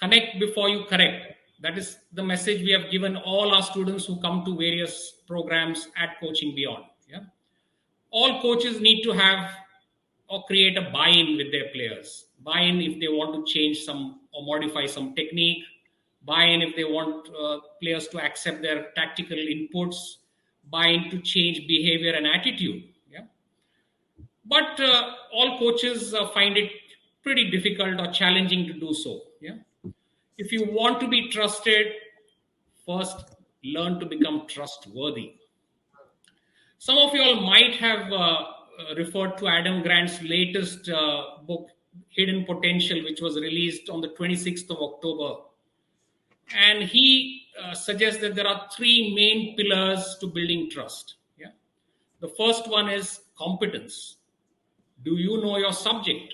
Connect before you correct. That is the message we have given all our students who come to various programs at Coaching Beyond. Yeah, all coaches need to have or create a buy-in with their players. Buy-in if they want to change some or modify some technique. Buy-in if they want players to accept their tactical inputs. Buy-in to change behavior and attitude. Yeah, but all coaches find it pretty difficult or challenging to do so. Yeah, if you want to be trusted, first learn to become trustworthy. Some of you all might have referred to Adam Grant's latest book, Hidden Potential, which was released on the 26th of October. And he suggests that there are three main pillars to building trust. Yeah? The first one is competence. Do you know your subject?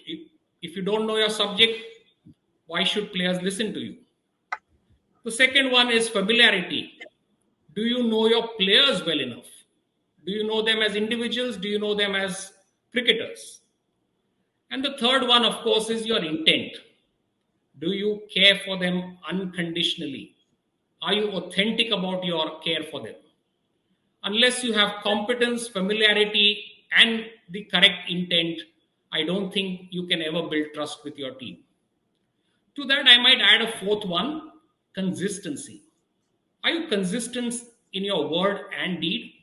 If you don't know your subject, why should players listen to you? The second one is familiarity. Do you know your players well enough? Do you know them as individuals? Do you know them as cricketers? And the third one, of course, is your intent. Do you care for them unconditionally? Are you authentic about your care for them? Unless you have competence, familiarity, and the correct intent, I don't think you can ever build trust with your team. To that, I might add a fourth one, consistency. Are you consistent in your word and deed?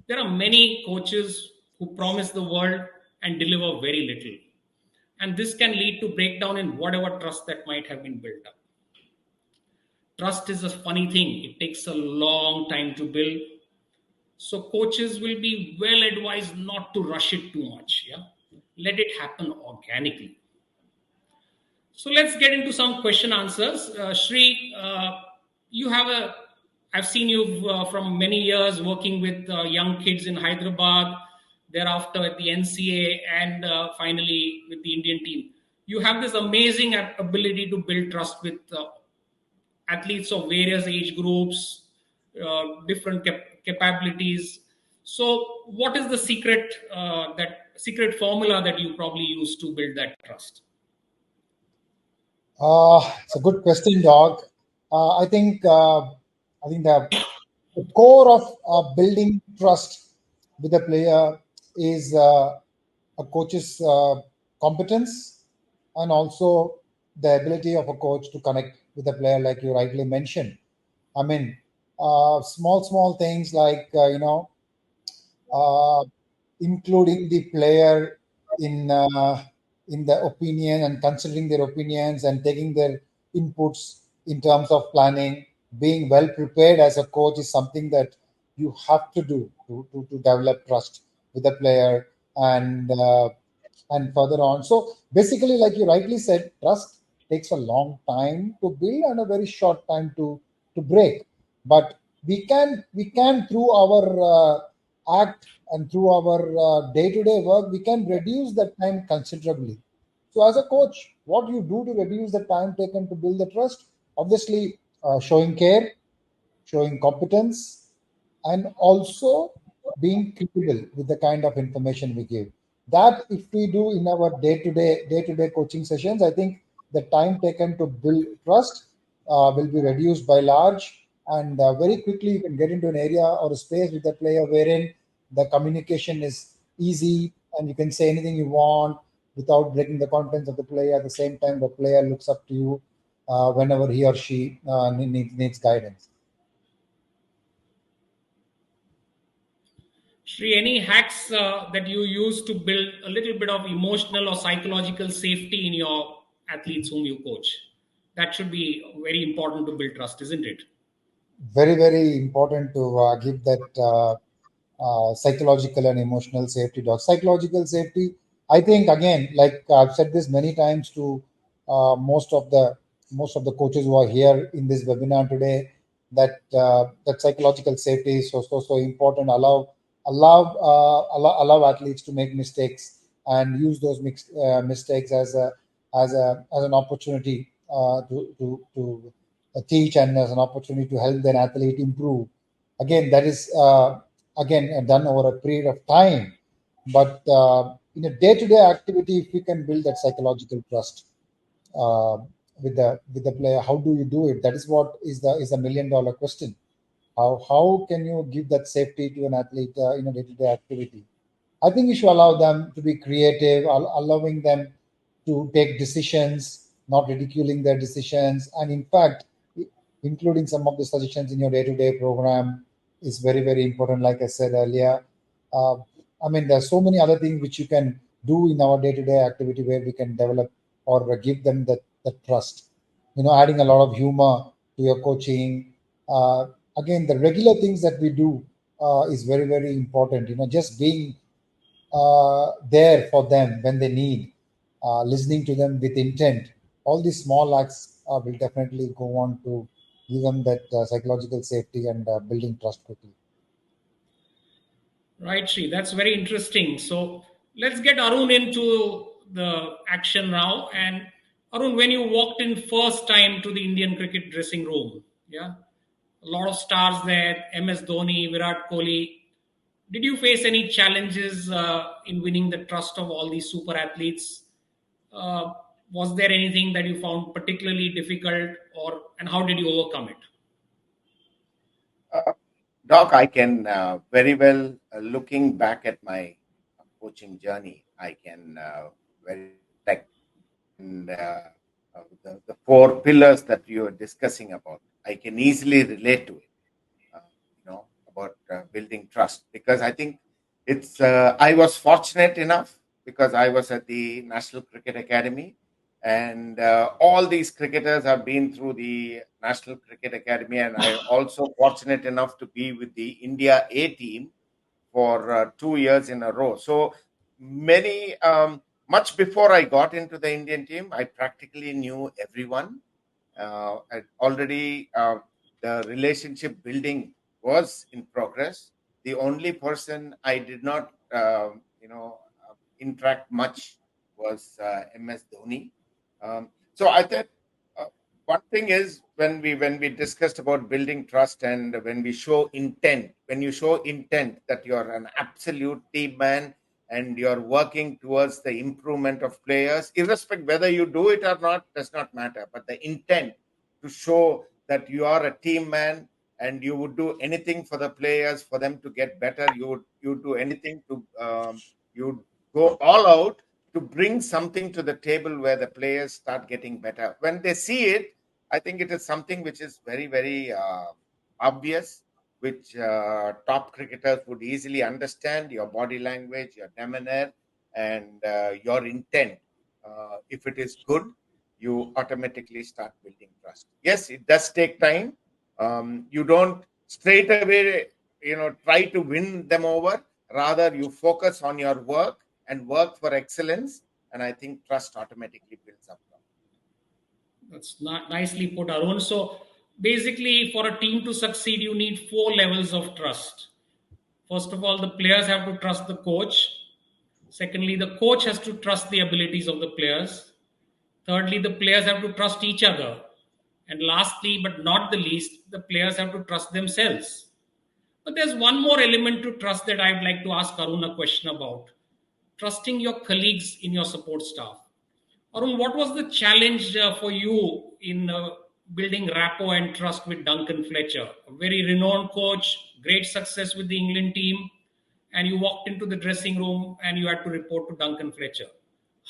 There are many coaches who promise the world and deliver very little. And this can lead to breakdown in whatever trust that might have been built up. Trust is a funny thing. It takes a long time to build. So coaches will be well advised not to rush it too much. Yeah, let it happen organically. So let's get into some question answers. Shri, I've seen you from many years working with young kids in Hyderabad, thereafter at the NCA, and finally with the Indian team. You have this amazing ability to build trust with athletes of various age groups, different capabilities. So, what is the secret formula that you probably use to build that trust? It's a good question, Dog. I think the core of building trust with a player is a coach's competence and also the ability of a coach to connect with a player, like you rightly mentioned. I mean, small things like including the player in the opinion and considering their opinions and taking their inputs in terms of planning. Being well prepared as a coach is something that you have to do to develop trust with the player and further on. So basically, like you rightly said, trust takes a long time to build and a very short time to break. But we can through our act and through our day-to-day work, we can reduce that time considerably. So as a coach, what you do to reduce the time taken to build the trust? Obviously, showing care, showing competence, and also being credible with the kind of information we give. That if we do in our day-to-day coaching sessions, I think the time taken to build trust will be reduced by large, and very quickly you can get into an area or a space with the player wherein the communication is easy and you can say anything you want without breaking the confidence of the player. At the same time, the player looks up to you whenever he or she needs guidance. Shri, any hacks that you use to build a little bit of emotional or psychological safety in your athletes whom you coach? That should be very important to build trust, isn't it? Very important to give that psychological and emotional safety, Doc. Psychological safety, I think, again, like I've said this many times to most of the coaches who are here in this webinar today, that psychological safety is so important. Allow athletes to make mistakes and use those mistakes as an opportunity to teach and as an opportunity to help their athlete improve. Again, that is again done over a period of time, but in a day-to-day activity, if we can build that psychological trust, with the player. How do you do it? That is what is the $1 million question. How can you give that safety to an athlete in a day-to-day activity? I think you should allow them to be creative, allowing them to take decisions, not ridiculing their decisions, and in fact, including some of the suggestions in your day-to-day program is very, very important. Like I said earlier, uh, I mean, there's so many other things which you can do in our day-to-day activity where we can develop or give them the trust. Adding a lot of humor to your coaching. Again, the regular things that we do is very, very important. Just being there for them when they need, listening to them with intent. All these small acts will definitely go on to give them that psychological safety and building trust quickly. Right, Sri. That's very interesting. So let's get Arun into the action now. And Arun, when you walked in first time to the Indian cricket dressing room, yeah, a lot of stars there, MS Dhoni, Virat Kohli. Did you face any challenges in winning the trust of all these super athletes? Uh, was there anything that you found particularly difficult, or and how did you overcome it? Uh, Doc, I can very well, looking back at my coaching journey, I can very like and the four pillars that you are discussing about. I can easily relate to it. About building trust, because I think it's. I was fortunate enough because I was at the National Cricket Academy, and all these cricketers have been through the National Cricket Academy, and I also fortunate enough to be with the India A team for 2 years in a row. So many, much before I got into the Indian team, I practically knew everyone. Already, the relationship building was in progress. The only person I did not, interact much was MS Dhoni. So I thought uh, one thing is when we discussed about building trust, and when we show intent, when you show intent that you're an absolute team man and you're working towards the improvement of players, irrespective whether you do it or not, does not matter. But the intent to show that you are a team man and you would do anything for the players for them to get better, you do anything to you go all out to bring something to the table where the players start getting better. When they see it, I think it is something which is very, very obvious, which top cricketers would easily understand your body language, your demeanor, and your intent. If it is good, you automatically start building trust. Yes, it does take time. You don't straight away, try to win them over. Rather, you focus on your work and work for excellence, and I think trust automatically builds up. That's not nicely put, Arun. So basically, for a team to succeed, you need four levels of trust. First of all, the players have to trust the coach. Secondly, the coach has to trust the abilities of the players. Thirdly, the players have to trust each other. And lastly, but not the least, the players have to trust themselves. But there's one more element to trust that I'd like to ask Arun a question about: trusting your colleagues in your support staff. Arun, what was the challenge for you in building rapport and trust with Duncan Fletcher, a very renowned coach, great success with the England team, and you walked into the dressing room and you had to report to Duncan Fletcher?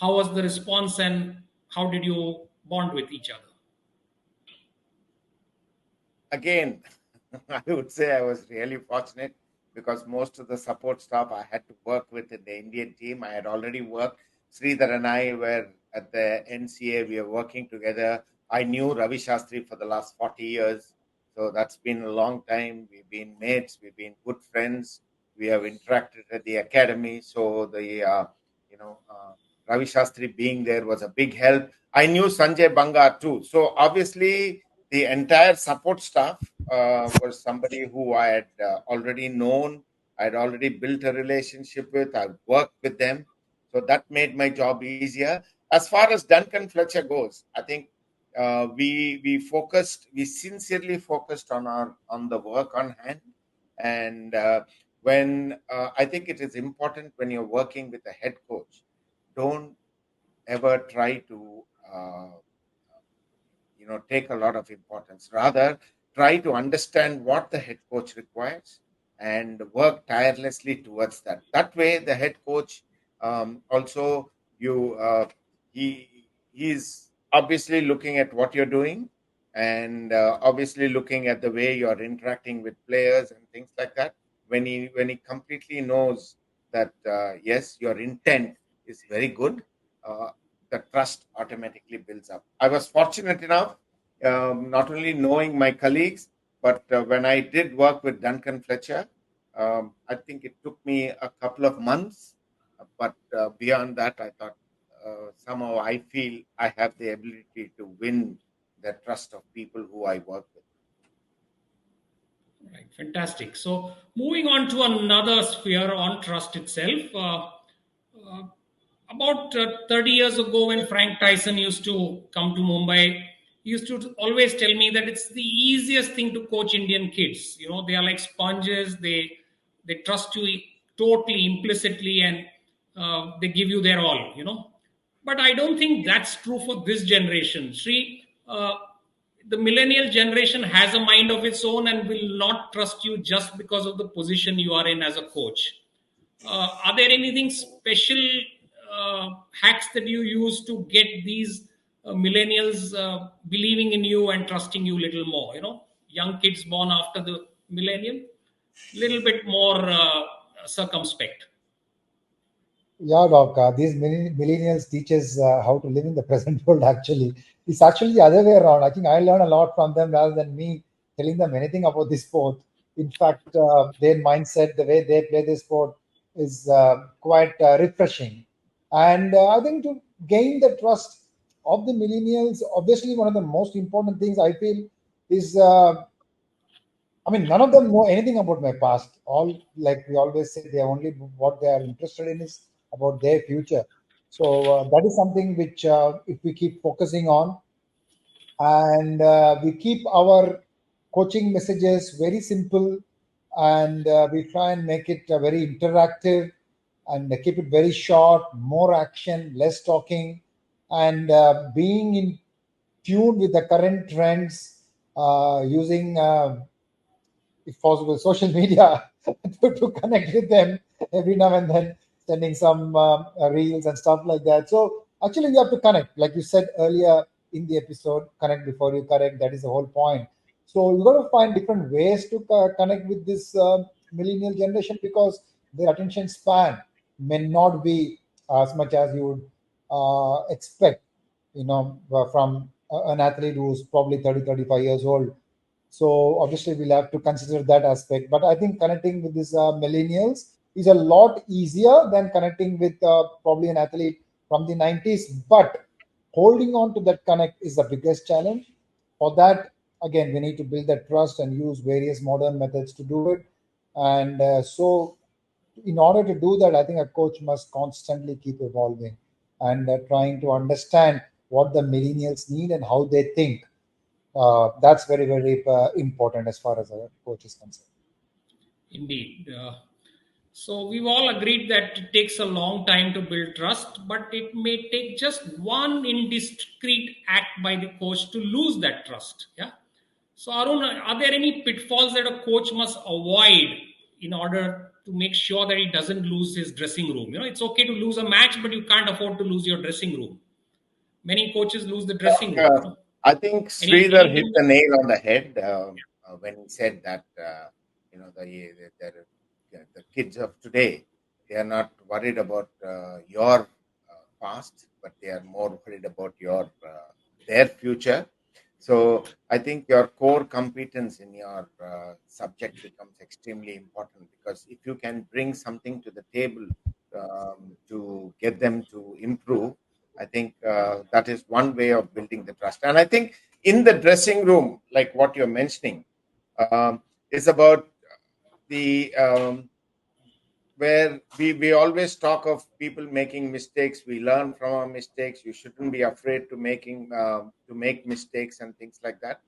How was the response, and how did you bond with each other? Again, I would say I was really fortunate because most of the support staff I had to work with in the Indian team, I had already worked. Sridhar and I were at the NCA, we were working together. I knew Ravi Shastri for the last 40 years. So that's been a long time. We've been mates, we've been good friends. We have interacted at the academy. So Ravi Shastri being there was a big help. I knew Sanjay Bangar too. So obviously, the entire support staff was somebody who I had already known. I had already built a relationship with. I worked with them, so that made my job easier. As far as Duncan Fletcher goes, I think we sincerely focused on the work on hand, and when I think it is important when you're working with a head coach, don't ever try to take a lot of importance. Rather, try to understand what the head coach requires and work tirelessly towards that. That way, the head coach also you he's obviously looking at what you're doing, and obviously looking at the way you're interacting with players and things like that. When he completely knows that yes, your intent is very good, uh, the trust automatically builds up. I was fortunate enough, not only knowing my colleagues, but when I did work with Duncan Fletcher, I think it took me a couple of months, but beyond that, I thought somehow I feel I have the ability to win the trust of people who I work with. Right, fantastic. So, moving on to another sphere on trust itself. Uh, about 30 years ago, when Frank Tyson used to come to Mumbai, he used to always tell me that it's the easiest thing to coach Indian kids. They are like sponges. They trust you totally implicitly, and they give you their all. But I don't think that's true for this generation. Sri, the millennial generation has a mind of its own and will not trust you just because of the position you are in as a coach. Are there anything special hacks that you use to get these millennials believing in you and trusting you a little more? Young kids born after the millennium, little bit more circumspect. Yeah, Doc. These millennials teach us how to live in the present world. Actually, it's actually the other way around. I think I learn a lot from them rather than me telling them anything about this sport. In fact, their mindset, the way they play this sport, is quite refreshing. And I think to gain the trust of the millennials, obviously one of the most important things I feel is I mean, none of them know anything about my past. All, like we always say, they only what they are interested in is about their future. So that is something which, if we keep focusing on, and we keep our coaching messages very simple, and we try and make it very interactive, and keep it very short, more action, less talking, and being in tune with the current trends, using if possible, social media to connect with them every now and then, sending some reels and stuff like that. So actually, you have to connect, like you said earlier in the episode, connect before you correct. That is the whole point. So you got to find different ways to connect with this millennial generation, because their attention span may not be as much as you would expect, from an athlete who's probably 30, 35 years old. So obviously we'll have to consider that aspect. But I think connecting with these millennials is a lot easier than connecting with probably an athlete from the 90s. But holding on to that connect is the biggest challenge. For that, again, we need to build that trust and use various modern methods to do it. And so in order to do that, I think a coach must constantly keep evolving and trying to understand what the millennials need and how they think. That's very, very important as far as a coach is concerned. Indeed. So we've all agreed that it takes a long time to build trust, but it may take just one indiscreet act by the coach to lose that trust. Yeah. So Arun, are there any pitfalls that a coach must avoid in order to make sure that he doesn't lose his dressing room? It's okay to lose a match, but you can't afford to lose your dressing room. Many coaches lose the dressing room. Uh, I think Sridhar hit Anything? the nail on the head when he said that the kids of today, they are not worried about your past, but they are more worried about their future. So I think your core competence in your subject becomes extremely important, because if you can bring something to the table to get them to improve, I think that is one way of building the trust. And I think in the dressing room, like what you're mentioning, is about the where we always talk of people making mistakes. We learn from our mistakes. You shouldn't be afraid to make mistakes and things like that.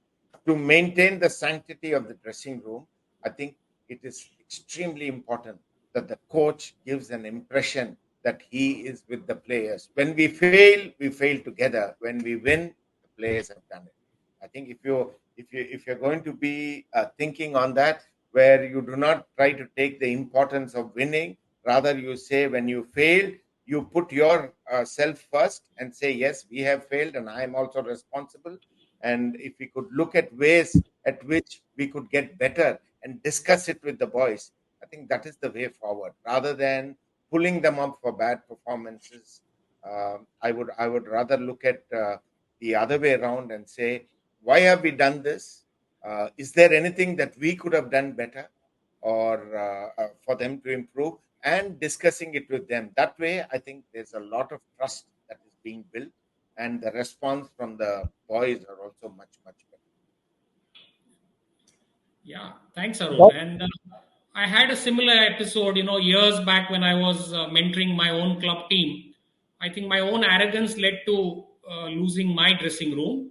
To maintain the sanctity of the dressing room, I think it is extremely important that the coach gives an impression that he is with the players. When we fail together. When we win, the players have done it. I think if you're going to be thinking on that, where you do not try to take the importance of winning, rather you say when you fail, you put your self first and say, yes, we have failed, and I am also responsible. And if we could look at ways at which we could get better and discuss it with the boys, I think that is the way forward, rather than pulling them up for bad performances. I would rather look at the other way around and say, why have we done this? Is there anything that we could have done better, or for them to improve, and discussing it with them? That way, I think there's a lot of trust that is being built, and the response from the boys are also much, much better. Yeah, thanks, Arun. Doc- And I had a similar episode, years back when I was mentoring my own club team. I think my own arrogance led to losing my dressing room,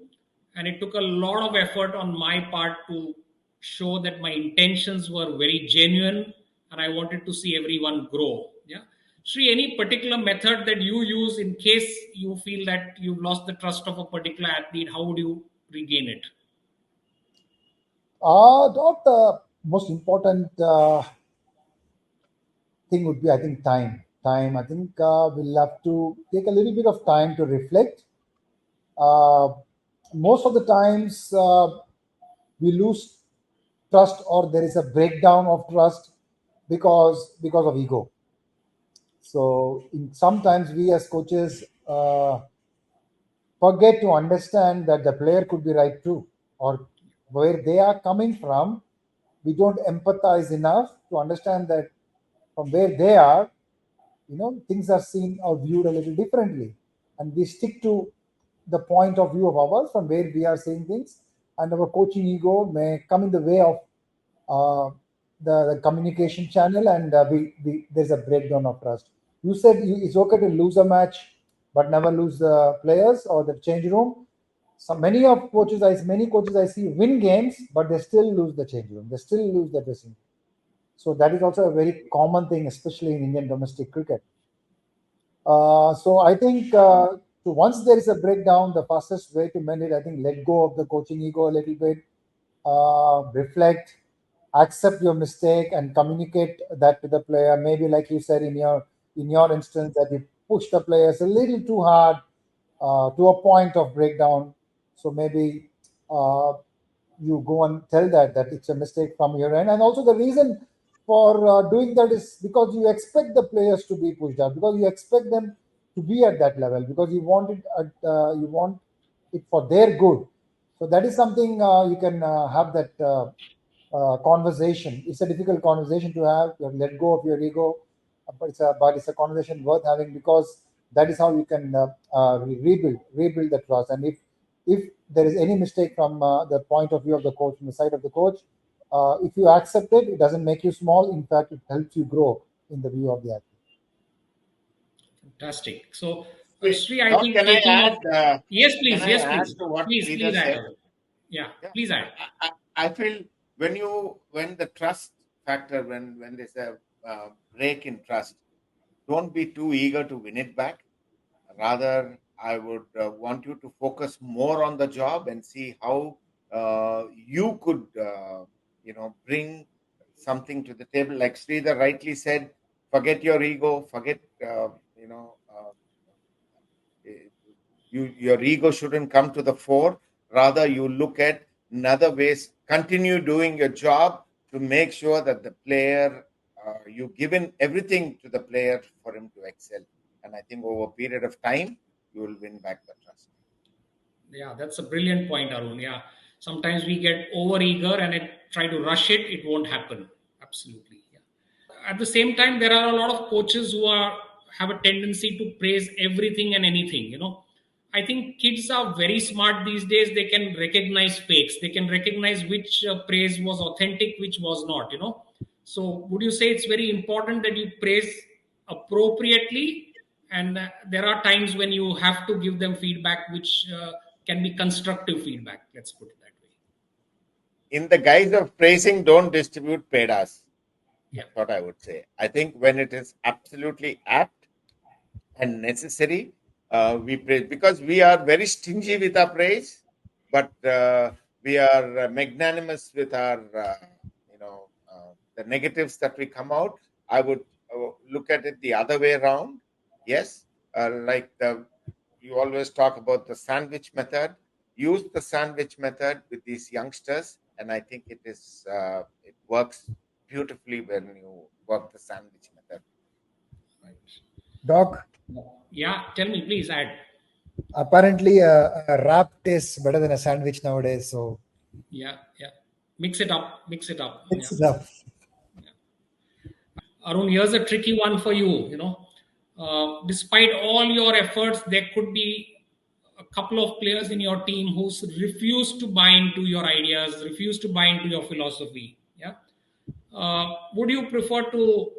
and it took a lot of effort on my part to show that my intentions were very genuine, and I wanted to see everyone grow. Yeah, Sri, any particular method that you use in case you feel that you've lost the trust of a particular athlete? How would you regain it? Doc, the most important thing would be, I think, time. Time. I think we'll have to take a little bit of time to reflect. Uh, Most of the times, we lose trust, or there is a breakdown of trust because of ego. So sometimes we as coaches forget to understand that the player could be right too, or where they are coming from. We don't empathize enough to understand that from where they are, things are seen or viewed a little differently, and we stick to the point of view of ours from where we are seeing things, and our coaching ego may come in the way of the communication channel, and there's a breakdown of trust. You said it's okay to lose a match, but never lose the players or the change room. So many coaches I see win games, but they still lose the change room. They still lose the dressing room. So that is also a very common thing, especially in Indian domestic cricket. So I think once there is a breakdown, the fastest way to mend it, I think, let go of the coaching ego a little bit, reflect, accept your mistake, and communicate that to the player. Maybe, like you said in your instance, that you push the players a little too hard to a point of breakdown. So maybe uh, you go and tell that it's a mistake from your end, and also the reason for doing that is because you expect the players to be pushed out, because you expect them to be at that level, because you want it for their good. So that is something you can have that conversation. It's a difficult conversation to have. You have to let go of your ego, but it's a conversation worth having, because that is how you can rebuild the trust. And if there is any mistake from the point of view of the coach, from the side of the coach, if you accept it, it doesn't make you small. In fact, it helps you grow in the view of the athlete. Fantastic. So, Wait, Sri, I Doc, think taking off. Yes, can please. I Yes, add please. to what Please Sridhar add. said? Arun. Yeah, Yeah, please add. I feel when the trust factor, when there's a break in trust, don't be too eager to win it back. Rather, I would want you to focus more on the job and see how you could, bring something to the table. Like Sridhar rightly said, forget your ego, forget, eh, your ego shouldn't come to the fore. Rather, you look at another ways, continue doing your job to make sure that the player, you given everything to the player for him to excel. And I think over a period of time, you will win back the trust. Yeah, that's a brilliant point, Arun. Yeah, sometimes we get over eager and try to rush it. It won't happen. Absolutely. Yeah. At the same time, there are a lot of coaches who have a tendency to praise everything and anything. I think kids are very smart these days. They can recognize fakes. They can recognize which praise was authentic, which was not. So would you say it's very important that you praise appropriately, and there are times when you have to give them feedback which can be constructive feedback, let's put it that way. In the guise of praising, don't distribute pedas. Yeah. That's what I would say. I think when it is absolutely apt and necessary, we praise, because we are very stingy with our praise. but we are magnanimous with our, the negatives that we come out. I would look at it the other way around. Yes, like you always talk about the sandwich method. Use the sandwich method with these youngsters, and I think it works beautifully when you work the sandwich method. Doc, Yeah, tell me, please add. apparently a wrap tastes better than a sandwich nowadays. So Yeah, yeah. Mix it up. Mix it up. Yeah. mix it up. Arun, here's a tricky one for you. Despite all your efforts, there could be a couple of players in your team who refuse to buy into your ideas, refuse to buy into your philosophy. Yeah. Would you prefer to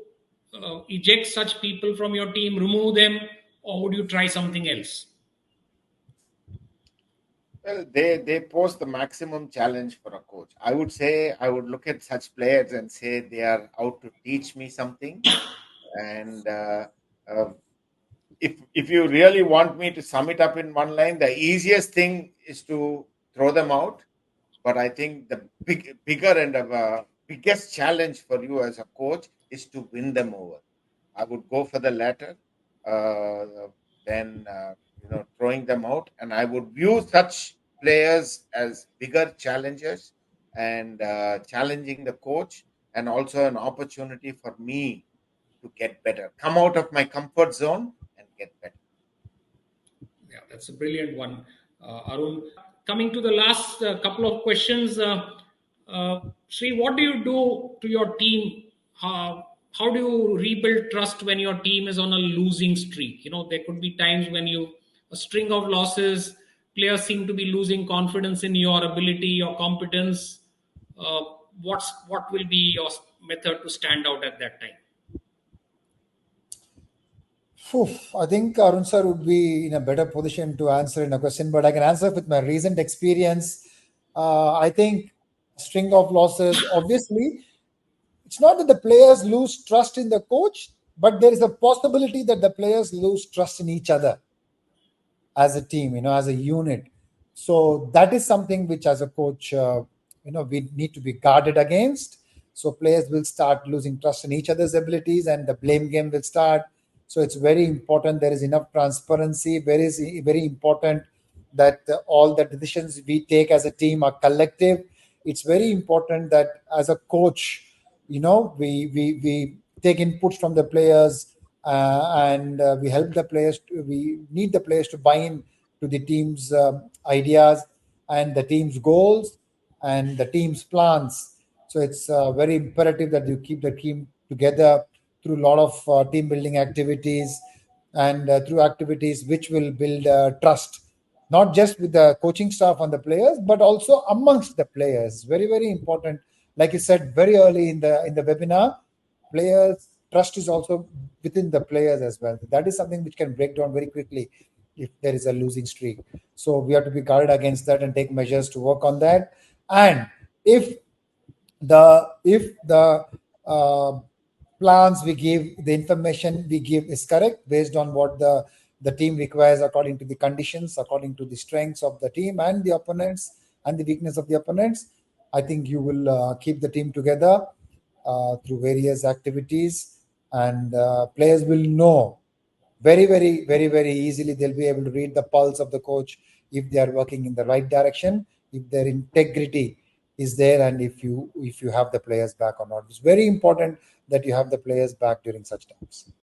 eject such people from your team, remove them, or would you try something else? Well, they pose the maximum challenge for a coach. I would say I would look at such players and say they are out to teach me something. And uh, if you really want me to sum it up in one line, the easiest thing is to throw them out. But I think the bigger and biggest challenge for you as a coach is to win them over. I would go for the latter than throwing them out, and I would view such players as bigger challengers and challenging the coach, and also an opportunity for me to get better, come out of my comfort zone and get better. Yeah, that's a brilliant one, Arun. Coming to the last couple of questions, Sri, what do you do to your team? How do you rebuild trust when your team is on a losing streak? There could be times when a string of losses, players seem to be losing confidence in your ability, your competence. Uh, what will be your method to stand out at that time? Phew, I think Arun sir would be in a better position to answer in a question, but I can answer with my recent experience. I think string of losses, obviously, it's not that the players lose trust in the coach, but there is a possibility that the players lose trust in each other as a team, as a unit. So that is something which, as a coach, we need to be guarded against. So players will start losing trust in each other's abilities, and the blame game will start. So it's very important there is enough transparency. Very important that all the decisions we take as a team are collective. It's very important that as a coach, we take inputs from the players, and we help the players. We need the players to buy in to the team's ideas and the team's goals and the team's plans. So it's very imperative that you keep the team together through a lot of team building activities, and through activities which will build trust, not just with the coaching staff and the players, but also amongst the players. Very, very important. Like you said very early in the webinar, players trust is also within the players as well. That is something which can break down very quickly if there is a losing streak. So we have to be guarded against that and take measures to work on that. And if the uh, plans we give, the information we give is correct based on what the team requires, according to the conditions, according to the strengths of the team and the opponents and the weakness of the opponents, I think you will keep the team together through various activities, and players will know very, very, very, very easily. They'll be able to read the pulse of the coach if they are working in the right direction, if their integrity is there, and if you have the players back or not. It's very important that you have the players back during such times.